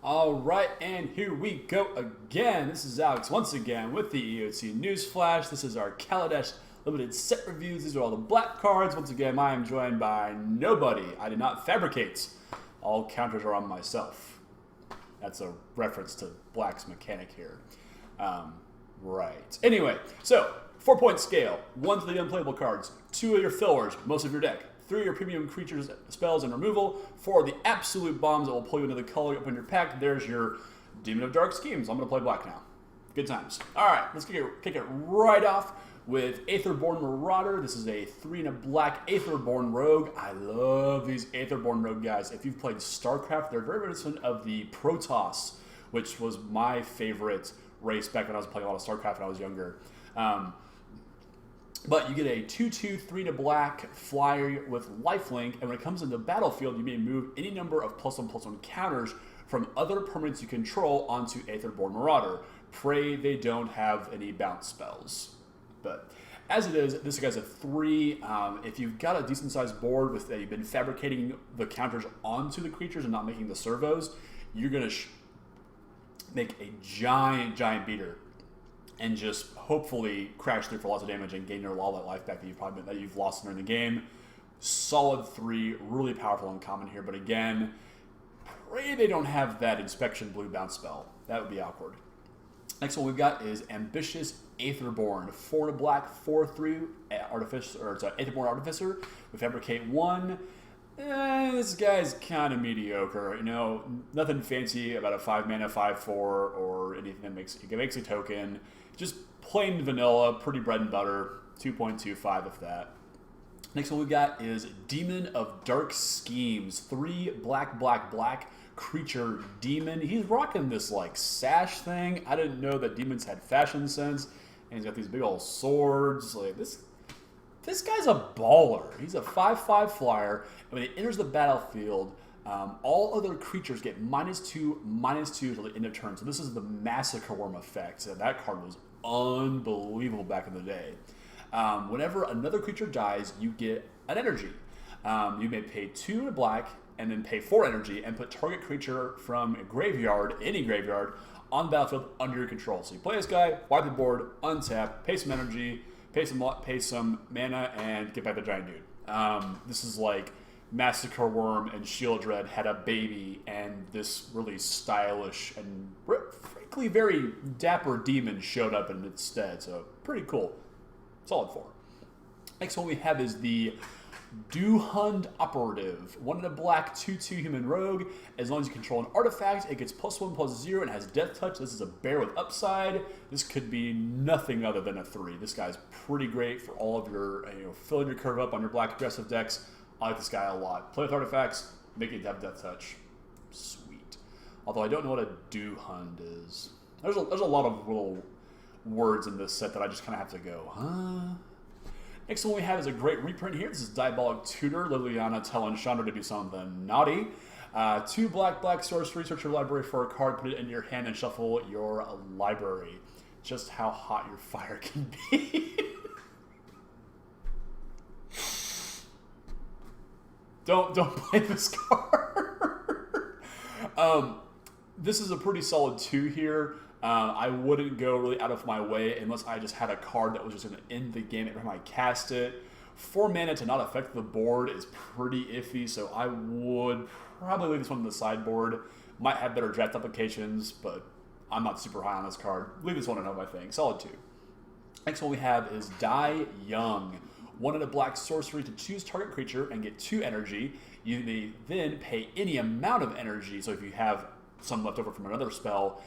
All right, and here we go again. This is Alex once again with the EOT News Flash. This is our Kaladesh limited set reviews. These are all the black cards. Once again, I am joined by nobody. I did not fabricate. All counters are on myself. That's a reference to Black's mechanic here. Right. Anyway, so 4-point scale. 1 to the unplayable cards. 2 of your fillers, most of your deck. 3 of your premium creatures, spells, and removal. 4 of the absolute bombs that will pull you into the color up in your pack. There's your Demon of Dark Schemes. I'm going to play black now. Good times. All right, let's kick it right off with Aetherborn Marauder. This is a 3 and a black Aetherborn Rogue. I love these Aetherborn Rogue guys. If you've played StarCraft, they're very reminiscent of the Protoss, which was my favorite race back when I was playing a lot of StarCraft when I was younger. But you get a 2/2, 3 and a black flyer with lifelink, and when it comes into the battlefield, you may move any number of +1/+1 counters from other permanents you control onto Aetherborn Marauder. Pray they don't have any bounce spells. But as it is, this guy's a 3. If you've got a decent-sized board with that you've been fabricating the counters onto the creatures and not making the servos, you're going to make a giant beater and just hopefully crash through for lots of damage and gain all that life back that you've lost during the game. Solid 3, really powerful uncommon here, but again, pray they don't have that Inspection Blue bounce spell. That would be awkward. Next one we've got is Ambitious Aetherborn. 4 and a black, 4/3 Artificer, or it's an Aetherborn Artificer. We fabricate 1. This guy's kind of mediocre. You know, nothing fancy about a 5 mana 5/4 or anything that makes a token. Just plain vanilla, pretty bread and butter. 2.25 if that. Next one we got is Demon of Dark Schemes. 3 black creature demon. He's rocking this like sash thing. I didn't know that demons had fashion sense. And he's got these big old swords. Like this guy's a baller. He's a 5/5 flyer, and when he enters the battlefield, all other creatures get -2/-2 until the end of turn. So this is the Massacre Worm effect. So that card was unbelievable back in the day. Whenever another creature dies, you get an energy. You may pay 2 in a black, and then pay 4 energy, and put target creature from a graveyard, any graveyard, on the battlefield under your control. So you play this guy, wipe the board, untap, pay some energy, pay some mana, and get back the giant dude. This is like Massacre Worm and Shield Dread had a baby, and this really stylish and frankly very dapper demon showed up in its stead. So pretty cool. Solid 4. Next one we have is the Duhund Operative. 1 in a black, 2/2 human rogue. As long as you control an artifact, it gets +1/+0 and has death touch. This is a bear with upside. This could be nothing other than a 3. This guy's pretty great for all of your, filling your curve up on your black aggressive decks. I like this guy a lot. Play with artifacts, make it have death touch. Sweet. Although I don't know what a Duhund is. There's a lot of little words in this set that I just kind of have to go, huh? Next one we have is a great reprint here. This is Diabolic Tutor, Liliana telling Chandra to do something naughty. 2 black sorcery, search your library for a card, put it in your hand, and shuffle your library. Just how hot your fire can be. Don't play this card. This is a pretty solid 2 here. I wouldn't go really out of my way unless I just had a card that was just going to end the game every time I cast it. 4 mana to not affect the board is pretty iffy, so I would probably leave this one on the sideboard. Might have better draft applications, but I'm not super high on this card. Leave this one at home, I think. Solid 2. Next one we have is Die Young. 1 in a black sorcery to choose target creature and get 2 energy. You may then pay any amount of energy, so if you have some left over from another spell,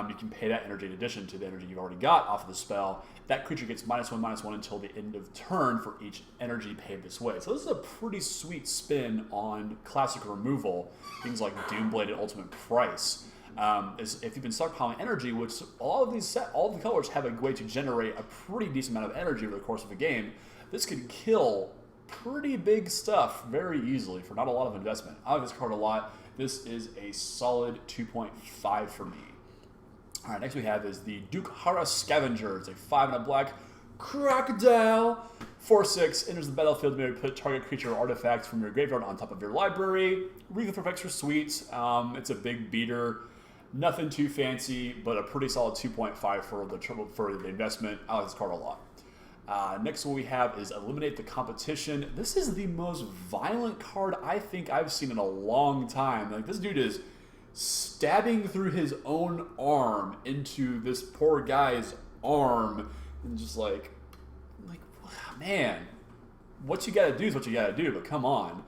you can pay that energy in addition to the energy you've already got off of the spell. That creature gets -1/-1 until the end of turn for each energy paid this way. So this is a pretty sweet spin on classic removal. Things like Doomblade and Ultimate Price. If you've been stockpiling energy, which all of the colors have a way to generate a pretty decent amount of energy over the course of a game, this could kill pretty big stuff very easily for not a lot of investment. I like this card a lot. This is a solid 2.5 for me. All right, next we have is the Dukhara Scavenger. It's a 5 and a black crocodile. 4/6 enters the battlefield. Maybe put target creature or artifact from your graveyard on top of your library. Regal effects are sweet. It's a big beater. Nothing too fancy, but a pretty solid 2.5 for the investment. I like this card a lot. Next one we have is Eliminate the Competition. This is the most violent card I think I've seen in a long time. Like, this dude is stabbing through his own arm into this poor guy's arm, and just like, man, what you gotta do is what you gotta do, but come on.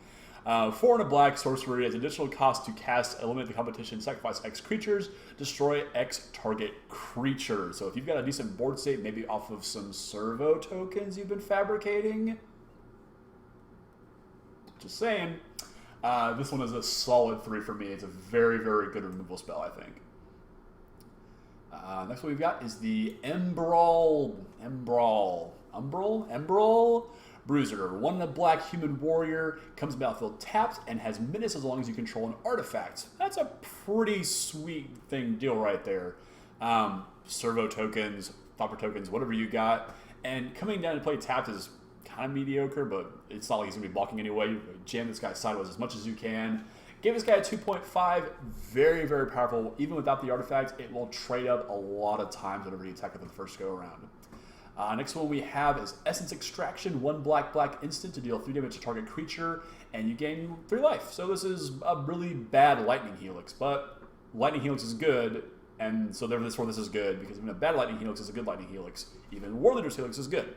4 and a black sorcery has additional cost to cast Eliminate the Competition, sacrifice X creatures, destroy X target creature. So if you've got a decent board state, maybe off of some servo tokens you've been fabricating, just saying. This one is a solid 3 for me. It's a very, very good removal spell, I think. Next one we've got is the Umbral Bruiser. 1 and a black human warrior, comes to battlefield tapped and has menace as long as you control an artifact. That's a pretty sweet deal right there. Servo tokens, Thopper tokens, whatever you got. And coming down to play tapped is kind of mediocre, but it's not like he's going to be blocking anyway. You jam this guy sideways as much as you can. Give this guy a 2.5. Very, very powerful. Even without the artifact, it will trade up a lot of times whenever you attack it the first go around. Next one we have is Essence Extraction. 1 black instant to deal 3 damage to target creature, and you gain 3 life. So this is a really bad Lightning Helix, but Lightning Helix is good, and so therefore this is good, because even a bad Lightning Helix is a good Lightning Helix. Even War Leader's Helix is good.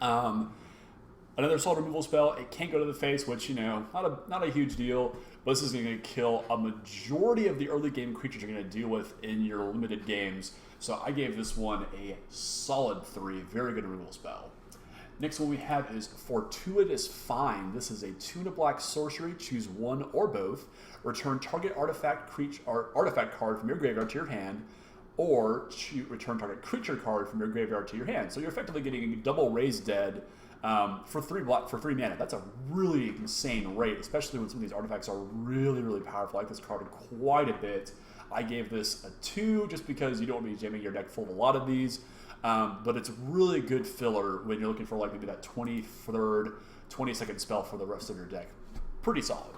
Another solid removal spell. It can't go to the face, which, not a huge deal, but this is going to kill a majority of the early game creatures you're going to deal with in your limited games. So I gave this one a solid 3. Very good removal spell. Next one we have is Fortuitous Find. This is a 2 and a black sorcery. Choose 1 or both. Return target artifact card from your graveyard to your hand, or return target creature card from your graveyard to your hand. So you're effectively getting a double Raise Dead for 3 mana. That's a really insane rate, especially when some of these artifacts are really, really powerful. I like this card quite a bit. I gave this a 2 just because you don't want to be jamming your deck full of a lot of these. But it's really good filler when you're looking for like maybe that 23rd, 22nd spell for the rest of your deck. Pretty solid.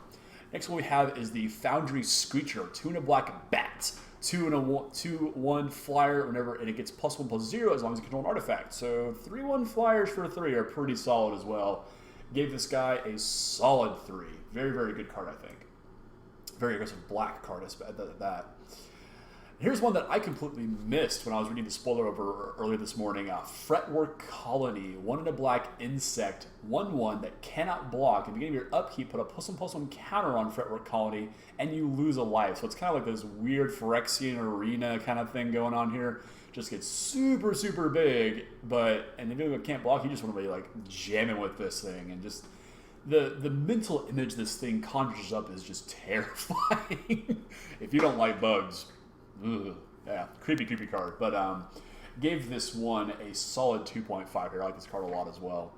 Next one we have is the Foundry Screecher. 2 and a black bat. 2/1 flyer whenever, and it gets +1/+0 as long as you control an artifact. So 3/1 flyers for 3 are pretty solid as well. Gave this guy a solid 3. Very, very good card, I think. Very aggressive black card at that. Here's one that I completely missed when I was reading the spoiler over earlier this morning. Fretwork Colony. 1 and a black insect. 1/1 that cannot block. At the beginning of your upkeep, put a +1/+1 counter on Fretwork Colony, and you lose a life. So it's kind of like this weird Phyrexian arena kind of thing going on here. Just gets super, super big, and if you can't block, you just want to be like jamming with this thing, and just the mental image this thing conjures up is just terrifying. If you don't like bugs. Ugh. Yeah, creepy card. But gave this one a solid 2.5 here. I like this card a lot as well.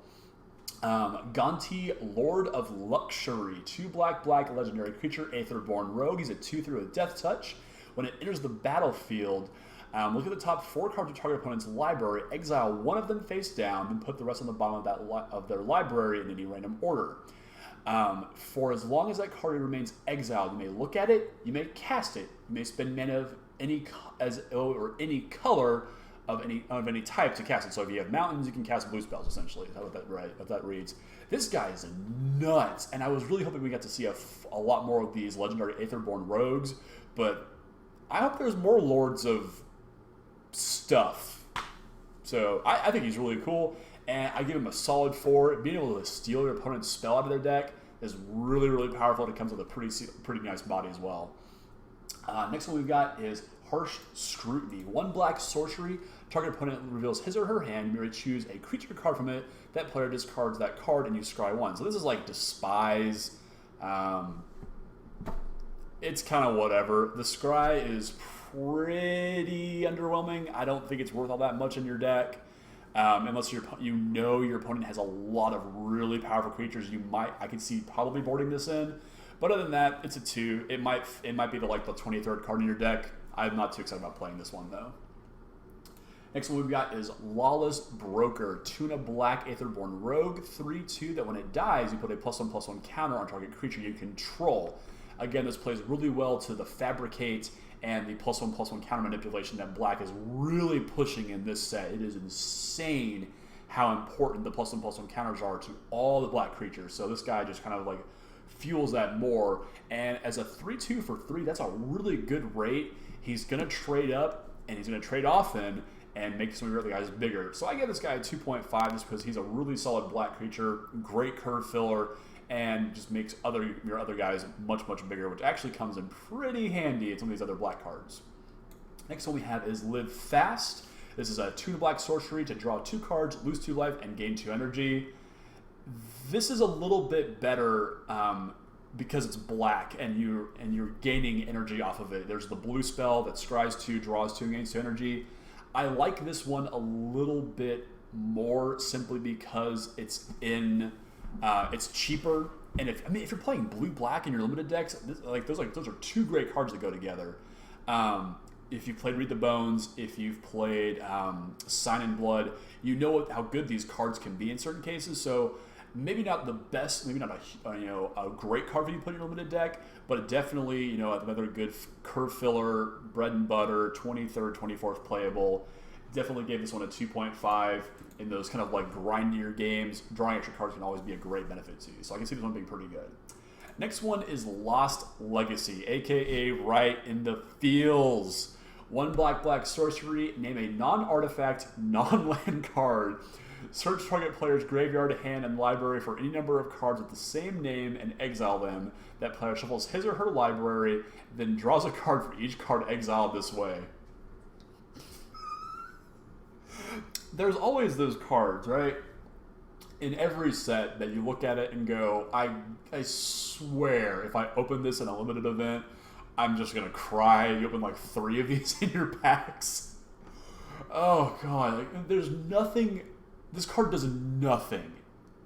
Gonti, Lord of Luxury. 2 black legendary creature, Aetherborn Rogue. He's a 2/3 with Death Touch. When it enters the battlefield, look at the top 4 cards of target opponent's library, exile 1 of them face down, then put the rest on the bottom of their library in any random order. For as long as that card remains exiled, you may look at it, you may cast it, you may spend mana of any color of any type to cast it. So if you have mountains, you can cast blue spells, essentially. Is that what that reads? This guy is nuts, and I was really hoping we got to see a lot more of these legendary Aetherborn Rogues, but I hope there's more Lords of stuff. So I think he's really cool, and I give him a solid 4. Being able to steal your opponent's spell out of their deck is really, really powerful, and it comes with a pretty nice body as well. Next one we've got is Harsh Scrutiny. 1 black sorcery. Target opponent reveals his or her hand. You may choose a creature card from it. That player discards that card, and you scry 1. So this is like Despise. It's kind of whatever. The scry is pretty underwhelming. I don't think it's worth all that much in your deck. Unless your opponent has a lot of really powerful creatures, I could see probably boarding this in. But other than that, it's a 2. It might be the 23rd card in your deck. I'm not too excited about playing this one though. Next one we've got is Lawless Broker. 2 and a black Aetherborn Rogue. 3/2 that when it dies, you put a +1/+1 counter on target creature you control. Again, this plays really well to the Fabricate and the +1/+1 counter manipulation that black is really pushing in this set. It is insane how important the +1/+1 counters are to all the black creatures. So this guy just kind of like fuels that more. And as a 3/2 for 3, that's a really good rate. He's going to trade up, and he's going to trade often and make some of your other guys bigger. So I give this guy a 2.5 just because he's a really solid black creature, great curve filler, and just makes your other guys much, much bigger, which actually comes in pretty handy in some of these other black cards. Next one we have is Live Fast. This is a 2 black sorcery to draw 2 cards, lose 2 life, and gain 2 energy. This is a little bit better because it's black and you're gaining energy off of it. There's the blue spell that scries 2, draws 2, and gains 2 energy. I like this one a little bit more simply because it's cheaper. And if you're playing blue black in your limited decks, those are 2 great cards that go together. If you've played Read the Bones, if you've played Sign in Blood, you know how good these cards can be in certain cases. So maybe not the best, maybe not a great card for you to put in your limited deck, but definitely another good curve filler, bread and butter, 23rd, 24th playable. Definitely gave this one a 2.5 in those kind of like grindier games. Drawing extra cards can always be a great benefit to you. So I can see this one being pretty good. Next one is Lost Legacy, aka Right in the Feels. 1 black sorcery, name a non-artifact, non-land card. Search target player's graveyard, hand, and library for any number of cards with the same name and exile them. That player shuffles his or her library, then draws a card for each card exiled this way. There's always those cards, right? In every set that you look at it and go, I swear, if I open this in a limited event, I'm just going to cry. You open like 3 of these in your packs. Oh, God. There's nothing... This card does nothing,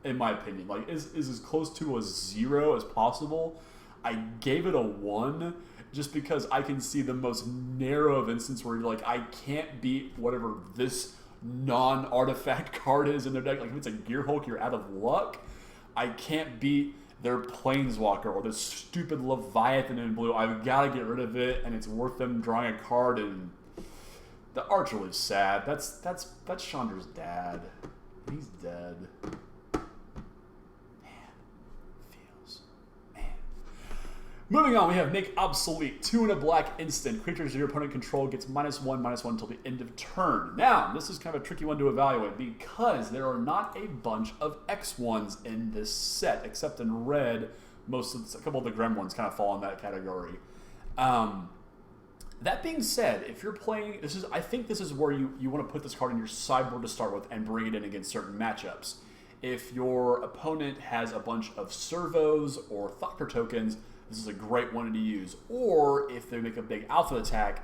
in my opinion. Like, is as close to a 0 as possible. I gave it a 1 just because I can see the most narrow of instances where you're like, I can't beat whatever this non-artifact card is in their deck. Like, if it's a Gear Hulk, you're out of luck. I can't beat their Planeswalker or this stupid Leviathan in blue. I've got to get rid of it, and it's worth them drawing a card. And the art's really sad. That's Chandra's dad. He's dead. Moving on, we have Make Obsolete. 2 in a black instant. Creatures your opponent control gets -1/-1 until the end of turn. Now, this is kind of a tricky one to evaluate because there are not a bunch of X1s in this set, except in red. A couple of the Grem ones kind of fall in that category. That being said, if you're playing, I think this is where you want to put this card in your sideboard to start with and bring it in against certain matchups. If your opponent has a bunch of servos or Thopter tokens, this is a great one to use. Or if they make a big alpha attack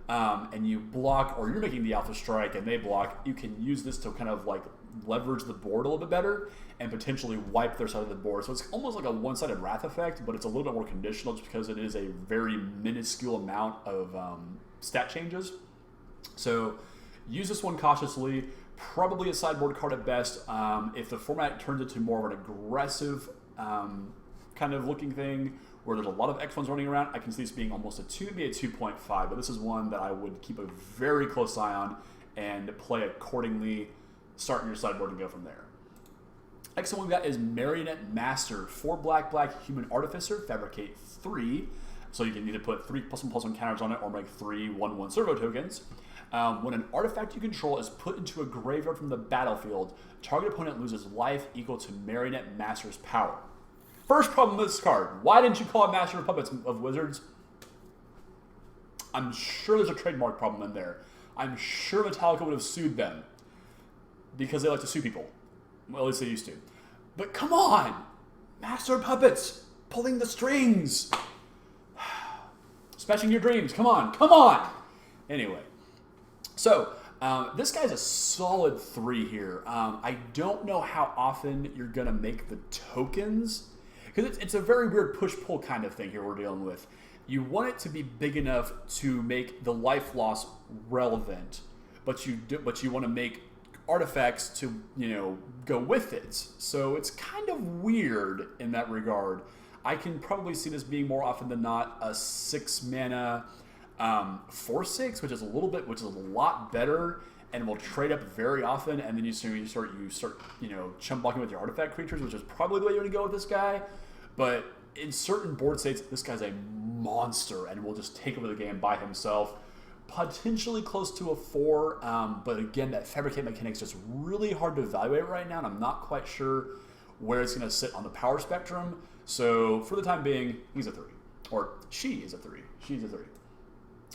and you block, or you're making the alpha strike and they block, you can use this to kind of like leverage the board a little bit better and potentially wipe their side of the board. So it's almost like a one-sided Wrath effect, but it's a little bit more conditional just because it is a very minuscule amount of stat changes. So use this one cautiously. Probably a sideboard card at best. If the format turns into more of an aggressive kind of looking thing, where there's a lot of X1s running around, I can see this being almost a 2, maybe a 2.5, but this is one that I would keep a very close eye on and play accordingly, start in your sideboard and go from there. Next one we got is Marionette Master. 4 black human artificer, fabricate 3, so you can either put 3 +1/+1 counters on it or make 3 1/1 servo tokens. When an artifact you control is put into a graveyard from the battlefield, target opponent loses life equal to Marionette Master's power. First problem with this card, why didn't you call it Master of Puppets of Wizards? I'm sure there's a trademark problem in there. I'm sure Metallica would have sued them because they like to sue people. Well, at least they used to. But come on! Master of Puppets! Pulling the strings! Smashing your dreams, come on, come on! Anyway, so this guy's a solid 3 here. I don't know how often you're going to make the tokens, because it's a very weird push-pull kind of thing here we're dealing with. You want it to be big enough to make the life loss relevant, but you want to make artifacts to go with it. So it's kind of weird in that regard. I can probably see this being more often than not a 6 mana 4/6, which is a lot better, and will trade up very often. And then you start chump blocking with your artifact creatures, which is probably the way you want to go with this guy. But in certain board states, this guy's a monster and will just take over the game by himself. Potentially close to a 4, but again, that Fabricate mechanic's just really hard to evaluate right now, and I'm not quite sure where it's going to sit on the power spectrum. So for the time being, he's a 3. Or she is a 3. She's a 3.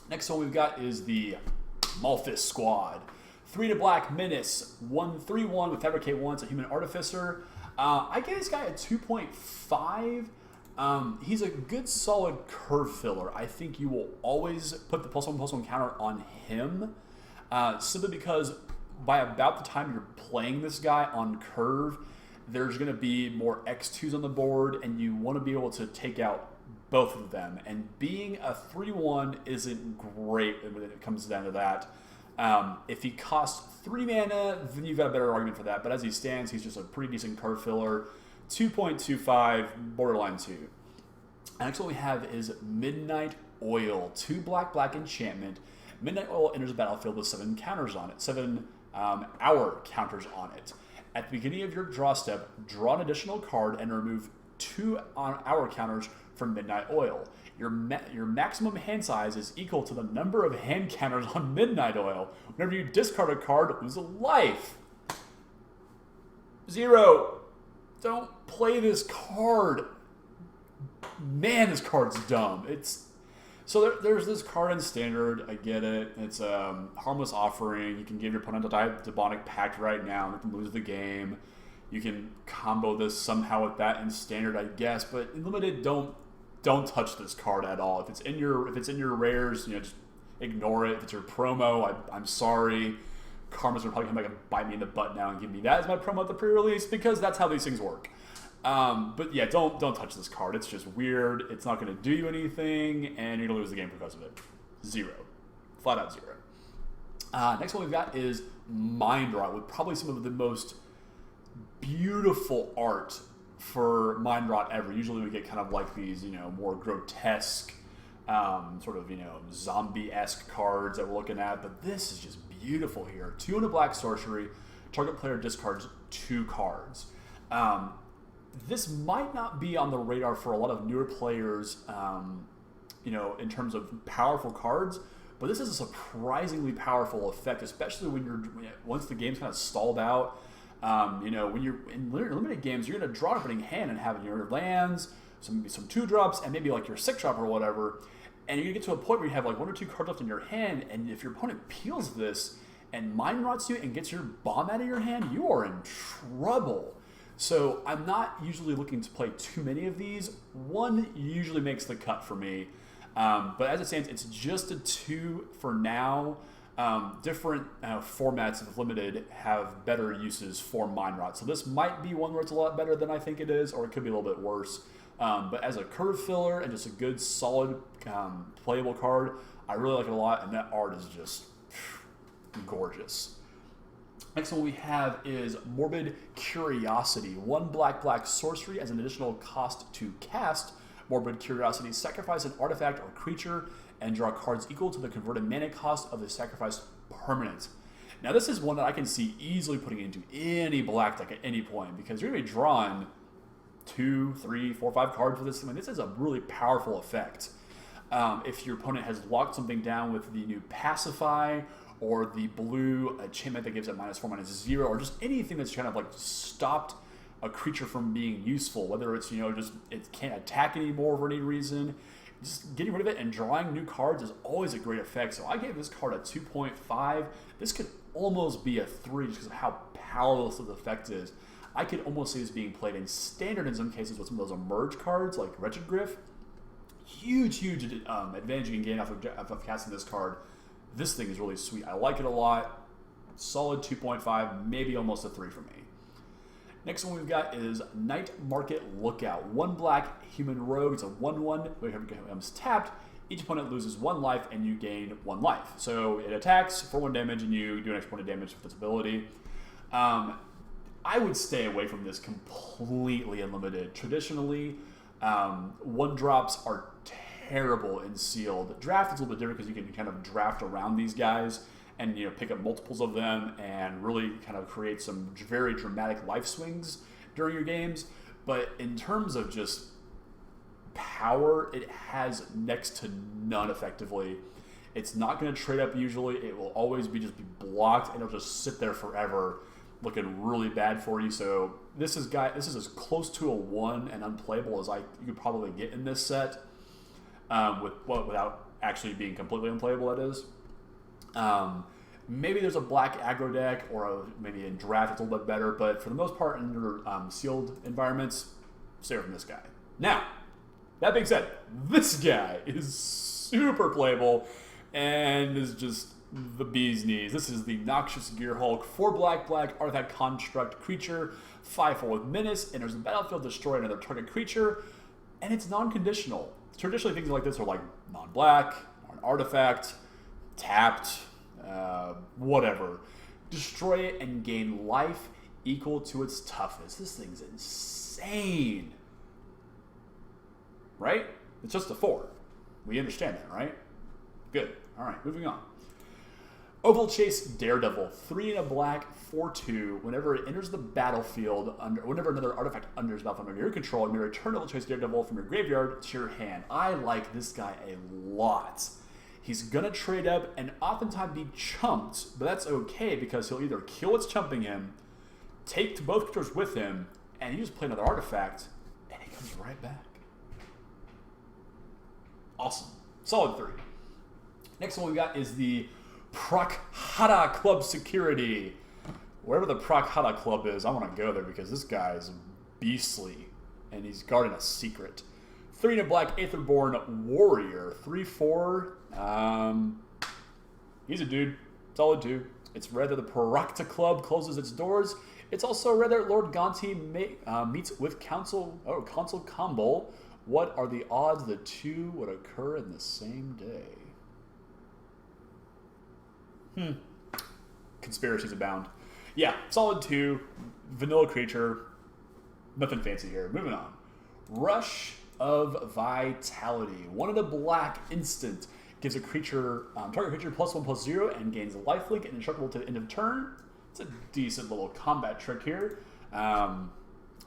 Next one we've got is the Malphus Squad. 3 black Menace, 1/3/1 with Fabricate 1. It's a human artificer. I gave this guy a 2.5. He's a good solid curve filler. I think you will always put the +1/+1 counter on him, simply because by about the time you're playing this guy on curve, there's going to be more X2s on the board, and you want to be able to take out both of them. And being a 3/1 isn't great when it comes down to that. If he costs 3 mana, then you've got a better argument for that. But as he stands, he's just a pretty decent curve filler. 2.25, borderline 2. Next one we have is Midnight Oil. 2 black enchantment. Midnight Oil enters the battlefield with 7 counters on it. 7 hour counters on it. At the beginning of your draw step, draw an additional card and remove 2 hour counters from Midnight Oil. Your maximum hand size is equal to the number of hand counters on Midnight Oil. Whenever you discard a card, lose a life. 0. Don't play this card. Man, this card's dumb. There's this card in Standard. I get it. It's a harmless offering. You can give your opponent a Demonic Pact right now and let them lose the game. You can combo this somehow with that in Standard, I guess. But in Limited, don't touch this card at all. If it's in your rares, just ignore it. If it's your promo, I'm sorry. Karma's gonna probably come back and bite me in the butt now and give me that as my promo at the pre-release, because that's how these things work. But yeah, don't touch this card. It's just weird. It's not going to do you anything, and you're going to lose the game because of it. 0. Flat out 0. Next one we've got is Mind Rot, with probably some of the most beautiful art for Mind Rot ever. Usually we get kind of like these, more grotesque, zombie-esque cards that we're looking at, but this is just beautiful here. 2 and a black sorcery. Target player discards 2 cards. This might not be on the radar for a lot of newer players, in terms of powerful cards, but this is a surprisingly powerful effect, especially once the game's kind of stalled out. When you're in limited games, you're going to draw an opening hand and have your lands, some 2-drops, and maybe like your 6-drop or whatever, and you're going to get to a point where you have like 1 or 2 cards left in your hand, and if your opponent peels this and Mind Rots you and gets your bomb out of your hand, you are in trouble. So I'm not usually looking to play too many of these. 1 usually makes the cut for me. But as it stands, it's just a 2 for now. Different formats of Limited have better uses for Mind Rot. So this might be one where it's a lot better than I think it is, or it could be a little bit worse. But as a curve filler and just a good, solid, playable card, I really like it a lot, and that art is just gorgeous. Next one we have is Morbid Curiosity. 1 black sorcery as an additional cost to cast. Morbid Curiosity, sacrifice an artifact or creature and draw cards equal to the converted mana cost of the sacrificed permanent. Now this is one that I can see easily putting into any black deck at any point, because you're going to be drawing 2, 3, 4, 5 cards with this. I mean, this is a really powerful effect. If your opponent has locked something down with the new Pacify, or the blue enchantment that gives it -4/-0, or just anything that's kind of like stopped a creature from being useful, whether it's, just it can't attack anymore for any reason, just getting rid of it and drawing new cards is always a great effect. So I gave this card a 2.5. This could almost be a 3 just because of how powerful the effect is. I could almost see this being played in Standard in some cases with some of those emerge cards like Wretched Griff. Huge advantage you can gain off of casting this card. This thing is really sweet. I like it a lot. Solid 2.5, maybe almost a 3 for me. Next one we've got is Night Market Lookout. 1 black human rogue. It's a 1/1. When it becomes tapped, each opponent loses 1 life and you gain 1 life. So it attacks for 1 damage and you do an extra point of damage with its ability. I would stay away from this completely unlimited. Traditionally, 1-drops are terrible in sealed. Draft is a little bit different because you can kind of draft around these guys and pick up multiples of them and really kind of create some very dramatic life swings during your games. But in terms of just power, it has next to none effectively. It's not going to trade up usually. It will always just be blocked, and it'll just sit there forever, looking really bad for you. So this is as close to a 1 and unplayable as you could probably get in this set, without actually being completely unplayable. That is. Maybe there's a black aggro deck, or maybe in draft it's a little bit better, but for the most part in your sealed environments, stay away from this guy. Now, that being said, this guy is super playable and is just the bee's knees. This is the Noxious Gearhulk, 4 black artifact construct creature, 5/4 with menace, enters the battlefield, destroy another target creature, and it's non-conditional. Traditionally, things like this are like non-black, or an artifact, tapped, whatever. Destroy it and gain life equal to its toughness. This thing's insane. Right? It's just a 4. We understand that, right? Good. All right, moving on. Oval Chase Daredevil, 3 and a black, 4/2. Whenever it enters the battlefield, whenever another artifact enters the battlefield under your control, you may return Oval Chase Daredevil from your graveyard to your hand. I like this guy a lot. He's going to trade up and oftentimes be chumped, but that's okay because he'll either kill what's chumping him, take both creatures with him, and you just play another artifact, and he comes right back. Awesome. Solid 3. Next one we got is the Prakhata Club Security. Wherever the Prakhata Club is, I want to go there because this guy is beastly, and he's guarding a secret. 3 and a black, Aetherborn Warrior, 3/4. He's a dude. Solid 2. It's red that the Prakhata Club closes its doors. It's also red that Lord Gonti meets with Council Combo. What are the odds the two would occur in the same day? Conspiracies abound. Yeah, solid 2. Vanilla creature. Nothing fancy here. Moving on. Rush of Vitality. 1 and a black instant. Gives a creature, target creature +1/+0 and gains a lifelink and indestructible to the end of turn. It's a decent little combat trick here.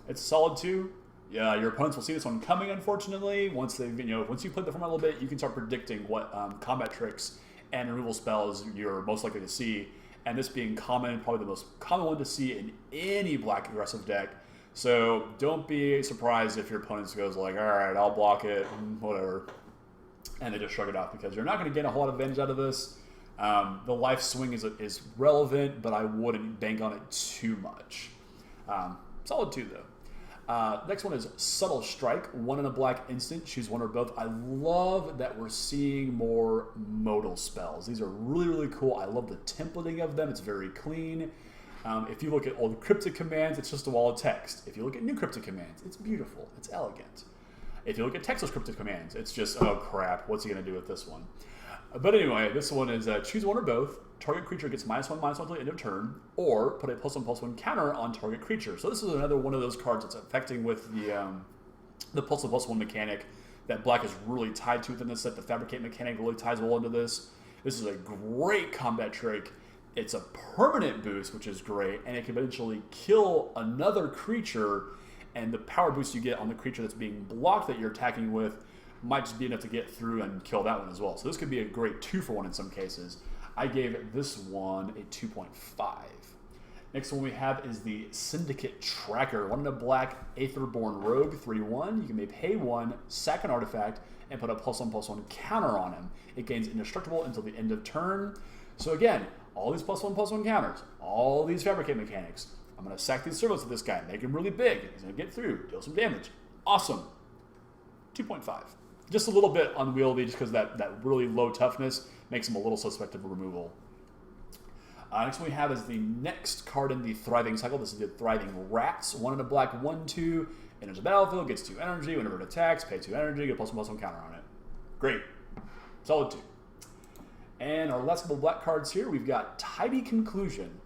It's solid 2. Yeah, your opponents will see this one coming, unfortunately. Once you play the format a little bit, you can start predicting what combat tricks and removal spells you're most likely to see. And this being common, probably the most common one to see in any black aggressive deck. So don't be surprised if your opponent goes like, all right, I'll block it, whatever. And they just shrug it off because you're not going to get a whole lot of advantage out of this. The life swing is relevant, but I wouldn't bank on it too much. Solid 2, though. Next one is Subtle Strike. 1 and a black instant. Choose one or both. I love that we're seeing more modal spells. These are really, really cool. I love the templating of them. It's very clean. If you look at old cryptic commands, it's just a wall of text. If you look at new cryptic commands, it's beautiful. It's elegant. If you look at textless cryptic commands, it's just, oh crap, what's he going to do with this one? But anyway, this one is choose one or both. Target creature gets -1/-1 till the end of turn, or put a +1/+1 counter on target creature. So this is another one of those cards that's affecting with the +1/+1 mechanic that black is really tied to within this set. The Fabricate mechanic really ties well into this. This is a great combat trick. It's a permanent boost, which is great, and it can eventually kill another creature, and the power boost you get on the creature that's being blocked that you're attacking with might just be enough to get through and kill that one as well. So this could be a great 2-for-1 in some cases. I gave this one a 2.5. Next one we have is the Syndicate Tracker. 1 and a black, Aetherborn Rogue, 3/1. You can pay 1, sack an artifact, and put a +1/+1 counter on him. It gains indestructible until the end of turn. So again, all these +1/+1 counters, all these Fabricate mechanics. I'm going to sack these servants with this guy, make him really big. He's going to get through, deal some damage. Awesome. 2.5. Just a little bit unwieldy just because that really low toughness makes him a little suspect of removal. Next one we have is the next card in the Thriving Cycle. This is the Thriving Rats. 1 and a black, 1/2. Enters the battlefield, gets 2 energy. Whenever it attacks, pay 2 energy, get +1/+1 counter on it. Great. Solid 2. And our last couple black cards here, we've got Tidy Conclusion.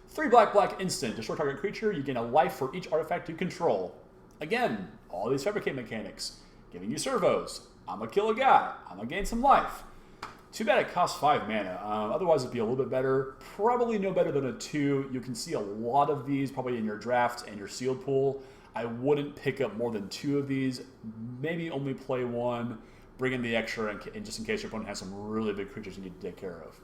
3 black instant. Destroy target creature. You gain a life for each artifact you control. Again, all these Fabricate mechanics. giving you servos. I'm going to kill a guy. I'm going to gain some life. Too bad it costs 5 mana. Otherwise, it'd be a little bit better. Probably no better than a 2. You can see a lot of these probably in your draft and your sealed pool. I wouldn't pick up more than 2 of these. Maybe only play 1. Bring in the extra and just in case your opponent has some really big creatures you need to take care of.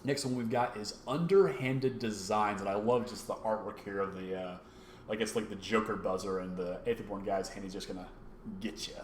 Next one we've got is Underhanded Designs. And I love just the artwork here of the, like it's like the Joker buzzer and the Aetherborn guy's hand. He's just going to get you.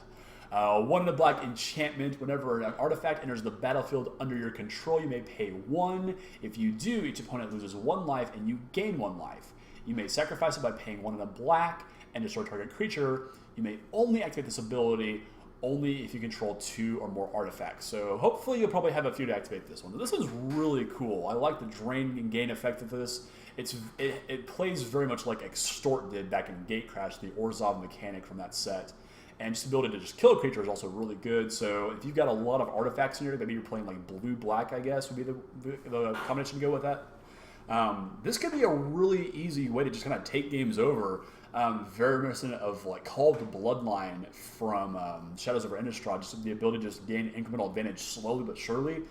1 in a black enchantment. Whenever an artifact enters the battlefield under your control, you may pay 1. If you do, each opponent loses 1 life and you gain 1 life. You may sacrifice it by paying 1 in a black and destroy target creature. You may only activate this ability only if you control 2 or more artifacts. So hopefully you'll probably have a few to activate this one. This one's really cool. I like the drain and gain effect of this. It plays very much like Extort did back in Gatecrash, the Orzhov mechanic from that set. And just the ability to just kill a creature is also really good. So if you've got a lot of artifacts in here, maybe you're playing like blue-black, I guess, would be the combination to go with that. This could be a really easy way to just kind of take games over. Very reminiscent of like Call of the Bloodline from Shadows over Innistrad, just the ability to just gain incremental advantage slowly but surely.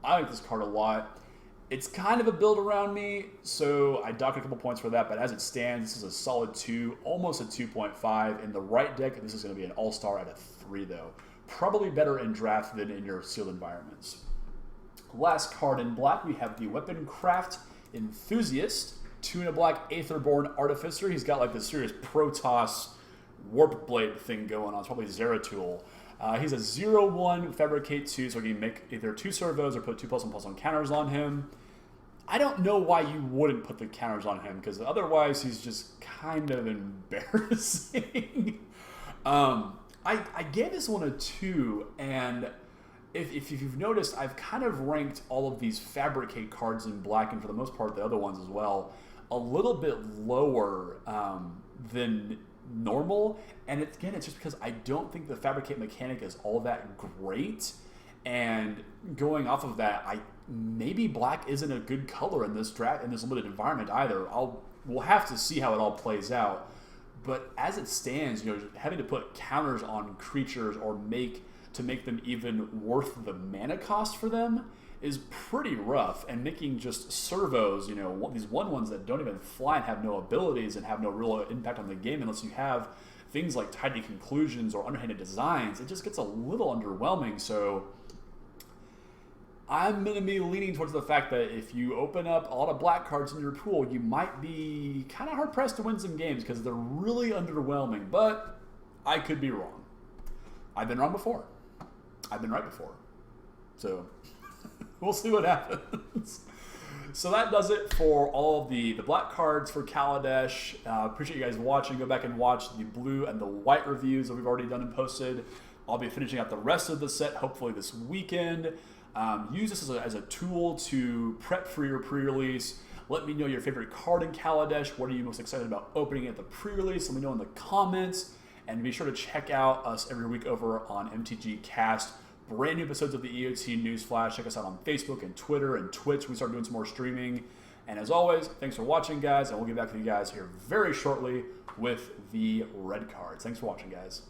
I like this card a lot. It's kind of a build around me, so I dock a couple points for that, but as it stands, this is a solid 2, almost a 2.5. In the right deck, this is going to be an all-star at a 3, though. Probably better in draft than in your sealed environments. Last card in black, we have the Weapon Craft Enthusiast. 2 in a black Aetherborn Artificer. He's got like this serious Protoss Warp Blade thing going on. It's probably Zeratul. He's a 0/1 Fabricate 2, so he can make either 2 servos or put 2+1/+1 counters on him. I don't know why you wouldn't put the counters on him, because otherwise he's just kind of embarrassing. I gave this one a 2, and if you've noticed, I've kind of ranked all of these Fabricate cards in black, and for the most part the other ones as well, a little bit lower than normal. And again, it's just because I don't think the Fabricate mechanic is all that great. And going off of that, maybe black isn't a good color in this draft, in this limited environment either. We'll have to see how it all plays out. But as it stands, having to put counters on creatures or make them even worth the mana cost for them is pretty rough. And making just servos, these 1/1s that don't even fly and have no abilities and have no real impact on the game unless you have things like Tidy Conclusions or Underhanded Designs, it just gets a little underwhelming. So I'm going to be leaning towards the fact that if you open up a lot of black cards in your pool, you might be kind of hard-pressed to win some games because they're really underwhelming. But I could be wrong. I've been wrong before. I've been right before. So we'll see what happens. So that does it for all of the black cards for Kaladesh. Appreciate you guys watching. Go back and watch the blue and the white reviews that we've already done and posted. I'll be finishing out the rest of the set hopefully this weekend. Use this as a tool to prep for your pre-release. Let me know your favorite card in Kaladesh. What are you most excited about opening at the pre-release? Let me know in the comments. And be sure to check out us every week over on MTGCast. Brand new episodes of the EOT Newsflash. Check us out on Facebook and Twitter and Twitch. We start doing some more streaming. And as always, thanks for watching, guys. And we'll get back to you guys here very shortly with the red cards. Thanks for watching, guys.